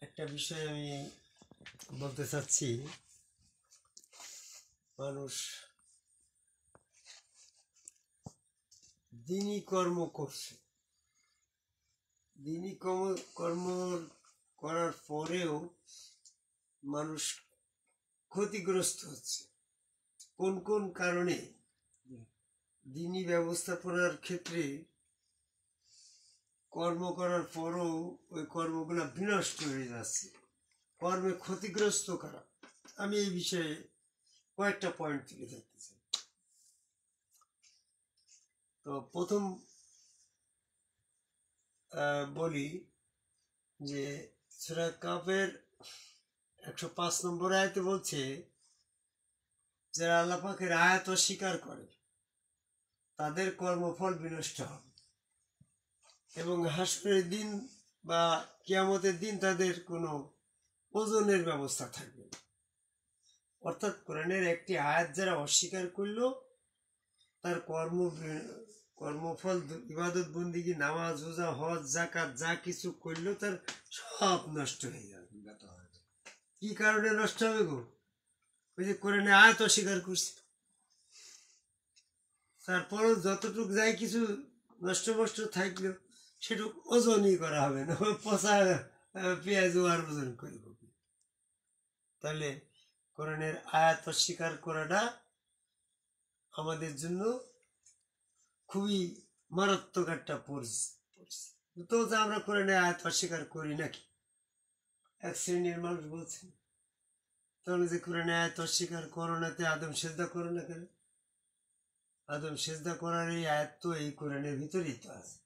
একটা বিষয় আমি বলতে চাচ্ছি, মানুষ দিনই কর্ম করছে, দিনই কর্ম করার পরেও মানুষ ক্ষতিগ্রস্ত হচ্ছে। কোন কোন কারণে দিনই ব্যবস্থাপনার ক্ষেত্রে কর্ম করার পরও ওই কর্মগুলো বিনষ্ট হয়ে যাচ্ছে, কর্মে ক্ষতিগ্রস্ত করা। আমি এই বিষয়ে কয়েকটা পয়েন্ট তুলে ধরতে চাই। তো প্রথম বলি যে সূরা কাফের 105 নম্বর আয়াতে বলছে, যারা আল্লাহ পাকের আয়াত অস্বীকার করে তাদের কর্মফল বিনষ্ট হবে এবং হাসরের দিন বা কিয়ামতের দিন তাদের কোনো ওজনের ব্যবস্থা থাকবে না। অর্থাৎ কোরআনের একটি আয়াত যারা অস্বীকার করলো তার কর্মফল, ইবাদত বন্দিগি, নামাজ, রোজা, হজ, যাকাত যা কিছু করলো তার সব নষ্ট হয়ে যাবে। কি কারণে নষ্ট হবে গো? ওই যে কোরআনে আয়াত অস্বীকার করছে, তারপরও যতটুকু যাই কিছু নষ্ট মষ্ট থাকলেও সেটুকু ওজনই করা হবে না, পচা পেঁয়াজ আর ওজন করব। তাহলে কোরআনের আয়াত অস্বীকার করাটা আমাদের জন্য খুবই মারাত্মক একটা পরিস্থিতি। তো আমরা কোরআনের আয়াত অস্বীকার করি নাকি? এক শ্রেণীর মানুষ বলছে, তাহলে যে কোরআনের আয়াত অস্বীকার করো নাতে আদম সেজদা করো না কেন? আদম সেজদা করার এই আয়াত তো এই কোরআনের ভিতরেই তো আছে।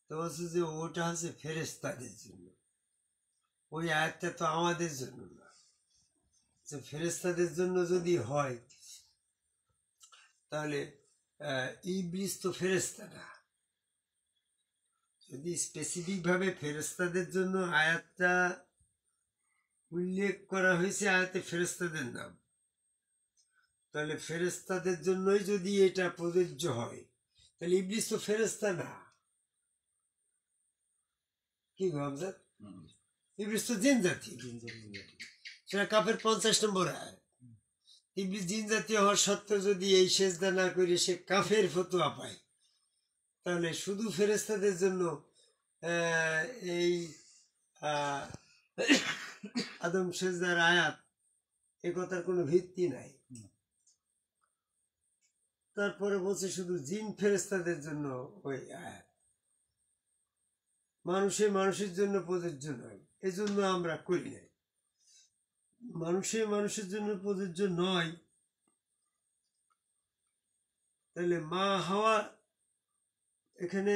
তো বলছে যে ওটা হচ্ছে ফেরেশতাদের জন্য, ওই আয়াতটা তো আমাদের জন্য না। যে ফেরেশতাদের জন্য যদি হয় তাহলে ইবলিস তো ফেরেশতা না। যদি স্পেসিফিক ভাবে ফেরেশতাদের জন্য আয়াতটা উল্লেখ করা হয়েছে, আয়াতে ফেরেশতাদের নাম, তাহলে ফেরেশতাদের জন্যই যদি এটা প্রযোজ্য হয় তাহলে ইবলিস তো ফেরেশতা না। কি ভাবছেন? ইবলিস তো জিন জাতি, সেটা কাফের 50 নম্বর আয়াত। ইবলিস জিন জাতীয় হওয়ার সত্ত্বেও যদি এই সেজদা না করে সে কাফের ফতোয়া পায়, তাহলে শুধু ফেরেশতাদের জন্য এই আদম সেজদার আয়াত, এ কথার কোনো ভিত্তি নাই। তারপরে বলছে শুধু জিন ফেরেশতাদের জন্য ওই আয়াত, মানুষের জন্য প্রযোজ্য নয়, এজন্য আমরা করি নাই। মানুষের জন্য প্রযোজ্য নয়, তাহলে মা হাওয়া এখানে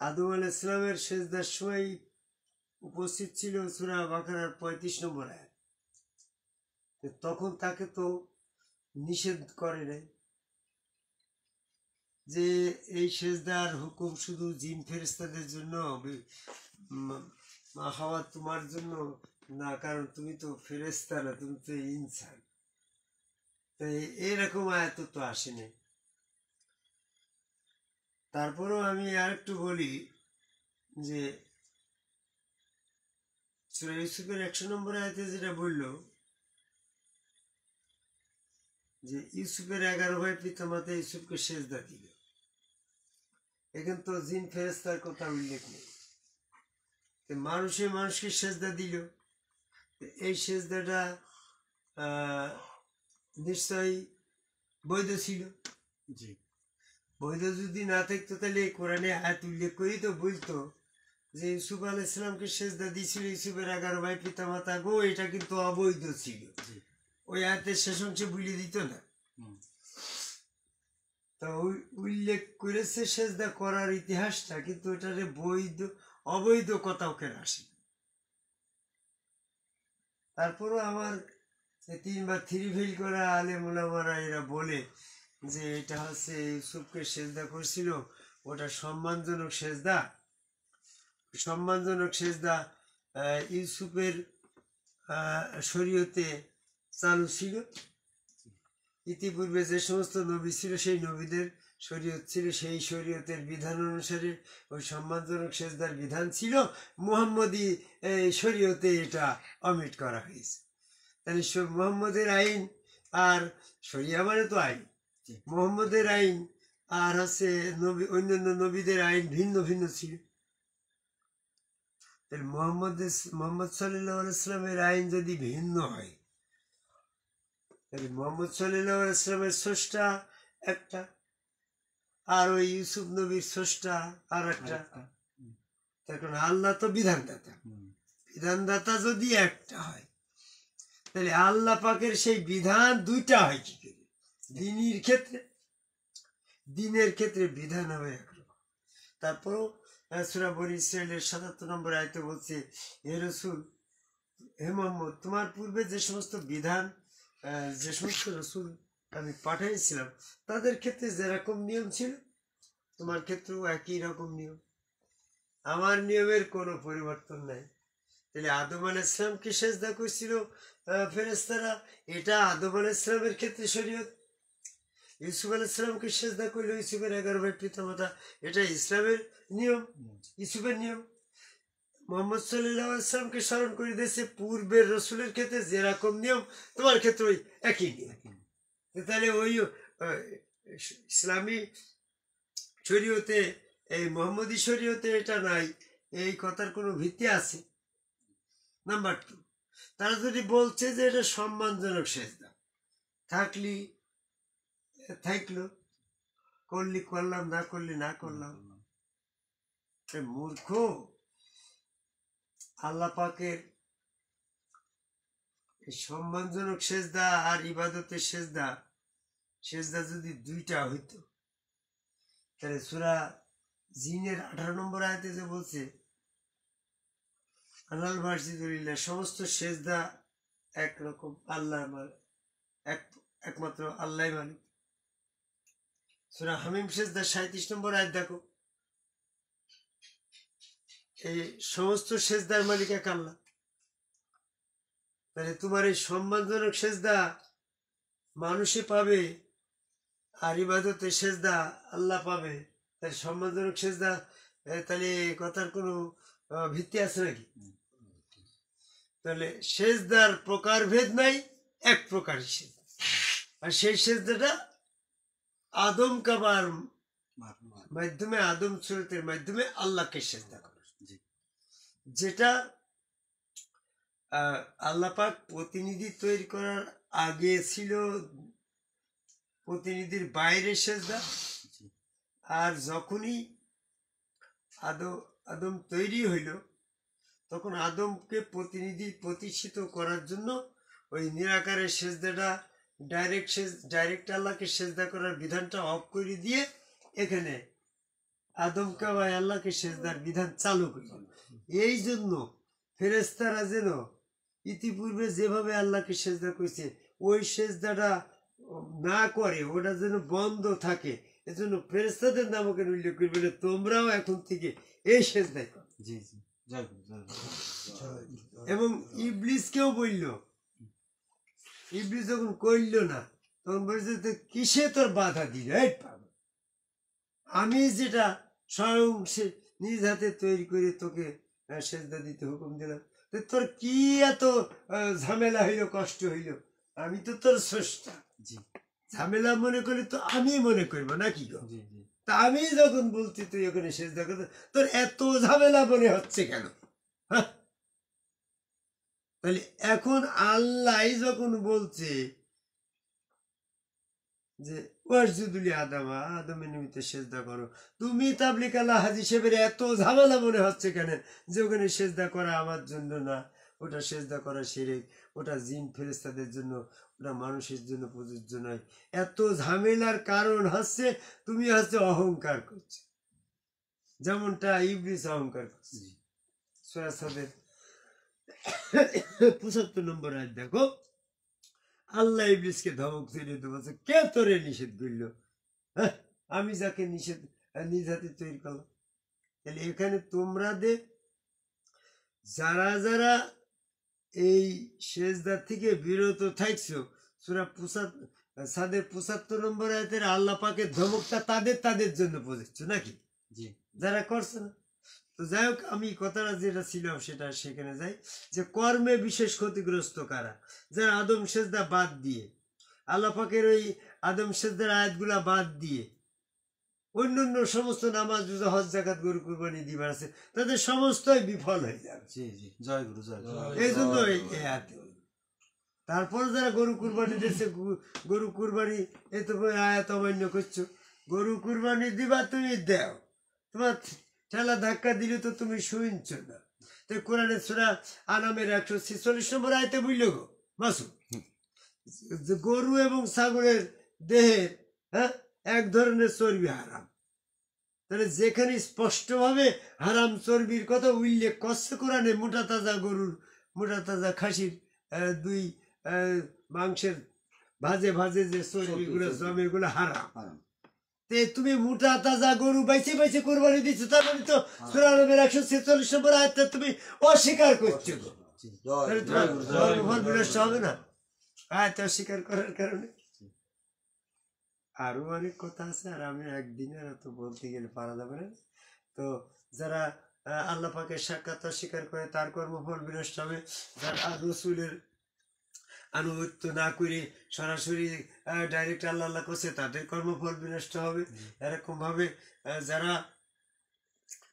আদম আলাইহিস সালামের সেজদার সময় উপস্থিত ছিল সূরা বাকারার 35 নম্বর আয়াত। তখন তাকে তো নিষেধ করে নাই যে এই সেজদার হুকুম শুধু জিন ফেরেশতাদের জন্য, মা হাওয়া তোমার জন্য না, কারণ তুমি তো ফেরেশতা না, তুমি তো ইনসান। তাই এরকম আয়াত তো আসেনি। তারপরেও আমি আরেকটু বলি যে সূরা ইউসুফের 100 নম্বর আয়াতে যেটা বলল যে ইউসুফের 11 ভাই পিতামাতা ইউসুফকে সেজদা দিল, এখানে তো জিন ফেরেশতার কথা উল্লেখ নেই। মানুষকে সেজদা দিল, এই সেজদাটা নিশ্চয়ই বৈধ ছিল। জি, বৈধ যদি না থাকতো তাহলে কোরআনে আয়াত উল্লেখ করেই তো বলতো যে ইউসুফ আলাইহিস সালামকে সেজদা দিয়েছিল ইউসুফের 11 ভাই পিতামাতা গো, এটা কিন্তু অবৈধ ছিল। ওই আয়াতের শেষ অংশে বলে দিত না? তা উল্লেখ করেছে সেজদা করার ইতিহাসটা, কিন্তু এটারে অবৈধ কথা ওকে আসে। তারপরও আমার 3 বা 3 ফেল করা আলেম ওলামারা এরা বলে যে এটা হচ্ছে ইউসুফকে সেজদা করেছিল, ওটা সম্মানজনক সেজদা। সম্মানজনক সেজদা ইউসুফের শরীয়তে চালু ছিল। ইতিপূর্বে যে সমস্ত নবী ছিল সেই নবীদের শরীয়ত ছিল, সেই শরীয়তের বিধান অনুসারে ওই সম্মানজনক সেজদার বিধান ছিল, মুহাম্মদী শরীয়তে এটা অমিট করা হয়েছে। তাহলে মুহাম্মদের আইন আর শরিয়া মানে তো আইন, মুহাম্মদের আইন আর হচ্ছে অন্যান্য নবীদের আইন ভিন্ন ভিন্ন ছিল। তাহলে মোহাম্মদ সাল্লাল্লাহু আলাইহি ওয়াসাল্লামের আইন যদি ভিন্ন হয়, তাহলে মোহাম্মদ সাল্লাল্লাহু আলাইহি ওয়াসাল্লামের স্রষ্টা একটা, আর ওই ইউসুফ নবীর স্রষ্টা আর একটা। তার কারণ আল্লাহ তো বিধানদাতা, বিধানদাতা যদি একটা হয়, তাহলে আল্লাহ পাকের সেই বিধান দুইটা হয় কি করে? দিনের ক্ষেত্রে বিধান হবে একরকম। তারপরও সূরা বনী ইসরাঈলের ৭৭ নম্বর আয়াতে বলছে, হে রাসূল, হে মুহাম্মদ, তোমার পূর্বে যে সমস্ত বিধান, যে সমস্ত রাসূল আমি পাঠাইছিলাম, তাদের ক্ষেত্রে যেরকম নিয়ম ছিল, তোমার ক্ষেত্রেও একই রকম নিয়ম। আমার নিয়মের কোনো পরিবর্তন নাই। তাহলে আদম আলাইহিস সালামকে সেজদা করেছিল ফেরেশতারা, এটা আদম আলাইহিস সালামের ক্ষেত্রে শরীয়ত। ইউসুফ আলাইহিস সালামকে সেজদা করলো ইউসুফের 11 ভাই পিতামাতা, এটা ইসলামের নিয়ম, ইউসুফের নিয়ম। মুহাম্মদ সাল্লাল্লাহু আলাইহি ওয়াসাল্লামকে স্মরণ করে দিয়েছে পূর্বের রসুলের ক্ষেত্রে যেরকম নিয়ম, তোমার ক্ষেত্রে ওই একই নিয়ম। তাহলে ওই ইসলামী শরীয়তে, এই মুহাম্মদী শরীয়তে এটা নাই, এই কথার কোনো ভিত্তি আছে? নাম্বার 2, তারা যদি বলছে যে এটা সম্মানজনক সেজদা, থাকলো, করলি করলাম, না করলি না করলাম। মূর্খ, আল্লাহ পাকের সম্মানজনক সেজদা আর ইবাদতের সেজদা যদি দুইটা হইতো, তাহলে সূরা জিনের 18 নম্বর আয়াতে যে বলছে, আনাল মাসজিদুলিল্লাহ, সমস্ত সেজদা একরকম, আল্লাহ একমাত্র আল্লাহ মালিক। সূরা হামিম সেজদা 37 নম্বর আয়াত দেখো, এই সমস্ত সেজদার মালিক এক আল্লাহ। তাহলে তোমার এই সম্মানজনক সেজদা মানুষে পাবে, আর ইবাদতের সেজদা আল্লাহ পাবে। তাহলে সম্মানজনক সেজদা, তাহলে কথার কোনো ভিত্তি আছে নাকি? তাহলে সেজদার প্রকারভেদ নাই, এক প্রকার সেজদা। আর সেই সেজদাটা আদম কাবার মাধ্যমে, আদম সুরতের মাধ্যমে আল্লাহকে সেজদা করে, যেটা আল্লাহ পাক প্রতিনিধি তৈরি করার আগে ছিল প্রতিনিধির বাইরে সেজদা, আর যখনই আদম তৈরি হইল, তখন আদমকে প্রতিষ্ঠিত করার জন্য ওই নিরাকারের সেজদাটা, ডাইরেক্ট আল্লাহকে সেজদা করার বিধানটা অফ করে দিয়ে এখানে আদমকে বা আল্লাহকে সেজদার বিধান চালু করল। এই জন্য ফেরেশতারা যেন ইতিপূর্বে যেভাবে আল্লাহকে সেজদা করেছে, ওই সেজদাটা না করে, ওটা যেন বন্ধ থাকে। এজন্য ফেরেশতাদের নাম ওখানে উল্লেখ করবে, তোমরাও এখন থেকে এই সেজদাই করো। এবং ইবলিসকেও বলল, ইবলিস যখন করল না, তখন বলছে, কিসে তোর বাধা দিল? আমি যেটা স্বয়ং নিজ হাতে তৈরি করে তোকে সেজদা দিতে হুকুম দিলাম, তোর কি এত ঝামেলা হইল, কষ্ট হইল? আমি তো তোর স্রষ্টা, ঝামেলা মনে করি তো আমি মনে করবো নাকি গো? তা আমি যখন বলছি তুই ওখানে সেজদা করতে, তোর এত ঝামেলা মনে হচ্ছে কেন? তাহলে এখন আল্লাহ যখন বলছে যে ওয়াসজুদুলি আদামা, আদমের নিমিত্ত সেজদা করো, তুমি তাবলিগ আল্লাহ হাজী সাহেবের এত ঝামেলা মনে হচ্ছে কেন যে ওখানে সেজদা করা আমার জন্য না, ওটা সেজদা করা শিরক, ওটা জিন ফেরেশতাদের জন্য, ওটা মানুষের জন্য প্রযোজ্য নয়। এত ঝামেলার কারণ হচ্ছে তুমি অহংকার করছো, যেমনটা ইবলিস অহংকার করছে। সূরা সাদের 75 নম্বর আয়াত দেখো, আল্লাহ ইবলিসকে ধমক দিয়ে বলছে, কে তোরে নিষেধ করলো? আমি যাকে নিজ হাতে তৈরি করলাম। তাহলে এখানে তোমরা যারা এই সেজদা থেকে বিরত থাকছো, সূরা সাদের 75 নম্বর আয়াতের আল্লাহ পাকের ধমকটা তাদের জন্য প্রযোজ্য নাকি, জি যারা করছে না। তো যাই হোক, আমি কথাটা যেটা ছিল সেটা সেখানে যাই, যে কর্মে বিশেষ ক্ষতিগ্রস্ত কারা, যারা আদম সেজদা বাদ দিয়ে, আল্লাহ পাকের ওই আদম সেজদার আয়াতগুলা বাদ দিয়ে অন্যান্য সমস্ত নামাজ রোজা হজ জাকাত গরু কুরবানি দিবার আছে, তাদের সমস্তই বিফল হয়ে যাবে। জি জি জয় গুরু জয় গুরু। এই জন্য এই আয়াত। তারপর যারা গরু কুরবানি দিচ্ছে, গরু কুরবানি এই তো আয়াত অমান্য করছো, গরু কুরবানি দিবা তুমি দেও, তোমার ঠেলা ধাক্কা দিলে তো তুমি শুনছ না। তো কোরআনের সূরা আনামের 146 নম্বর আয়াতে বলল গো মাসু, যে গরু এবং ছাগলের দেহের এক ধরনের চর্বি হারাম। তাহলে যেখানে স্পষ্টভাবে হারাম চর্বির কথা উল্লেখ করছে কোরআনে, মোটা তাজা গরুর, মোটা তাজা খাসির দুই মাংসের ভাজে ভাজে যে চর্বিগুলো জমে, এগুলো হারাম। তে তুমি মোটা তাজা গরু বাইছে বাইছে কোরবানি দিচ্ছ, তার মানে তো সূরা আনামের 146 নম্বর আয়াতটা তুমি অস্বীকার করছো। তাহলে তোমার কর্মফল বিনষ্ট হবে না আয়াত অস্বীকার করার কারণে। আরো অনেক কথা আছে, আর আমি একদিনের তো বলতে গেলে পারা যাবে না। তো যারা আল্লাহ পাকের সাক্ষাৎ অস্বীকার করে তার কর্মফল বিনষ্ট হবে। যারা রসুলের আনুগত্য না করে সরাসরি ডাইরেক্ট আল্লাহ আল্লাহ করছে, তাদের কর্মফল বিনষ্ট হবে। এরকম ভাবে যারা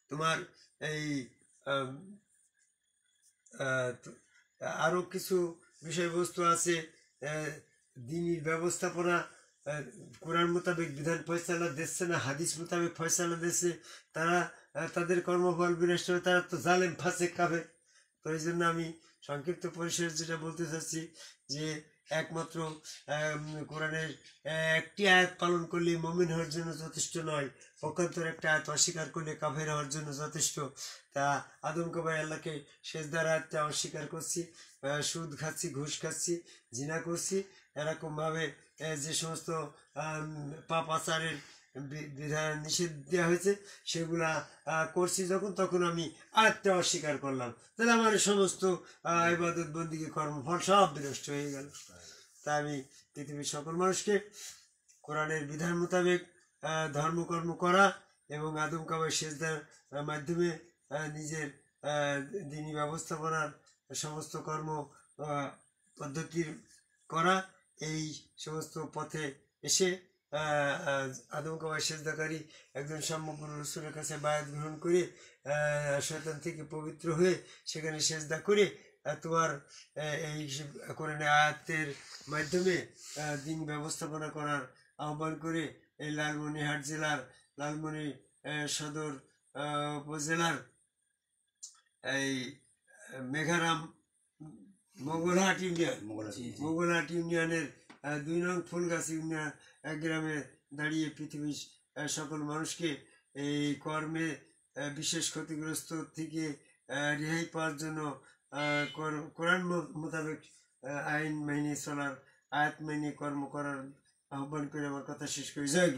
তোমার এই আরো কিছু বিষয়বস্তু আছে, দিনের ব্যবস্থাপনা কোরআন মোতাবেক বিধান ফয়সালা দিচ্ছে না, হাদিস মোতাবেক ফয়সালা দিচ্ছে, তারা তাদের কর্মফল বিনষ্ট হবে, তারা তো জালেম ফাসেক কাফের। তো এই জন্য আমি সংক্ষিপ্ত পরিসরে যেটা বলতে চাচ্ছি, যে একমাত্র কোরআনের একটি আয়াত পালন করলে মুমিন হওয়ার জন্য যথেষ্ট নয়, পক্ষান্তর একটা আয়াত অস্বীকার করলে কাফের হওয়ার জন্য যথেষ্ট। তা আদমকে ভাই আল্লাহকে সেজদার আয়াতটা অস্বীকার করছি, সুদ খাচ্ছি, ঘুষ খাচ্ছি, জিনা করছি, এরকমভাবে যে সমস্ত পাপ আচারের বিধান নিষেধ দেওয়া হয়েছে সেগুলা করছি যখন, তখন আমি আয়াতটা অস্বীকার করলাম, তাহলে আমার সমস্ত ইবাদত বন্দিগি কর্মফল সব বিনষ্ট হয়ে গেল। তা আমি পৃথিবীর সকল মানুষকে কোরআনের বিধান মোতাবেক ধর্মকর্ম করা এবং আদম কাবায় সেজদার মাধ্যমে নিজের দিনী ব্যবস্থাপনার সমস্ত কর্ম পদ্ধতির করা, এই সমস্ত পথে এসে আদম কাবায় সেজদাকারী একজন সম্যক রসুলের কাছে বায়াত গ্রহণ করে শয়তান থেকে পবিত্র হয়ে সেখানে সেজদা করে তোমার এই কোরআনের আয়াতের মাধ্যমে দিন ব্যবস্থাপনা করার আহ্বান করে এই লালমনিরহাট জেলার লালমনি সদর উপজেলার এই মেঘারাম মোগলহাট ইউনিয়নের 2 নং ফুলগাছ ইউনিয়ন গ্রামে দাঁড়িয়ে পৃথিবীর সকল মানুষকে এই কর্মে বিশেষ ক্ষতিগ্রস্ত থেকে রেহাই পাওয়ার জন্য কোরআন মোতাবেক আইন মেনে চলার, আয়াত মেনে কর্ম করার আহ্বান করে আমার কথা শেষ করি। জয়।